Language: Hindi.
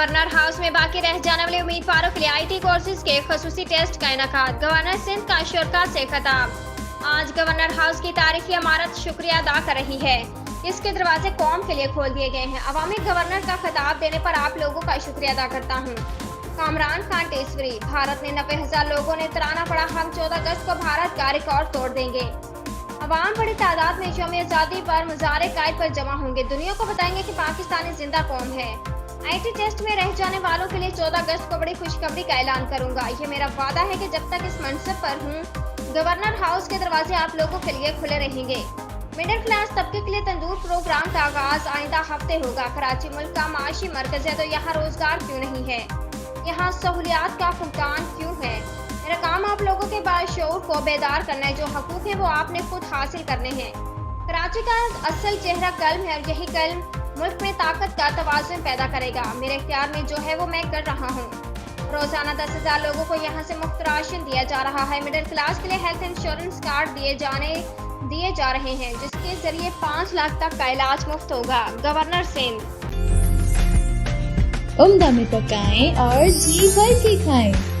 गवर्नर हाउस में बाकी रह जाने वाले उम्मीदवारों के लिए IT कोर्सेज के खसूसी टेस्ट का इनेकाद। गवर्नर सिंध का शोरका से खिताब। आज गवर्नर हाउस की तारीखी इमारत शुक्रिया अदा कर रही है। इसके दरवाजे कौम के लिए खोल दिए गए हैं। अवामी गवर्नर का खिताब देने पर आप लोगों का शुक्रिया अदा करता हूँ। कामरान खान टेसवरी। भारत ने 90,000 लोगों ने तराना पड़ा, हम 14 अगस्त को भारत का रिकॉर्ड तोड़ देंगे। अवाम बड़ी तादाद में यौम आज़ादी पर मज़ार कायद पर जमा होंगे। दुनिया को बताएंगे कि पाकिस्तानी जिंदा कौम है। IT टेस्ट में रह जाने वालों के लिए 14 अगस्त को बड़ी खुशखबरी का ऐलान करूंगा। ये मेरा वादा है कि जब तक इस मनसब पर हूँ, गवर्नर हाउस के दरवाजे आप लोगों के लिए खुले रहेंगे। मिडिल क्लास तबके के लिए तंदूर प्रोग्राम का आगाज आइंदा हफ्ते होगा। कराची मुल्क का माशी मरकज है, तो यहाँ रोजगार क्यों नहीं है? यहाँ सहूलियात का फुकदान क्यों है? मेरा काम आप लोगों के बाशऊर को बेदार करना है। जो हकूक है वो आपने खुद हासिल करने हैं। कराची का असल चेहरा कल्म है और यही कल्म मुल्क में ताकत का तवाज़ुन पैदा करेगा। मेरे इख्तियार में जो है वो मैं कर रहा हूँ। रोजाना 10,000 लोगों को यहाँ से मुफ्त राशन दिया जा रहा है। मिडिल क्लास के लिए हेल्थ इंश्योरेंस कार्ड दिए जा रहे हैं, जिसके जरिए 5 लाख तक का इलाज मुफ्त होगा। गवर्नर सिंध। उम्दा में पकाएं और जी भर के खाएं।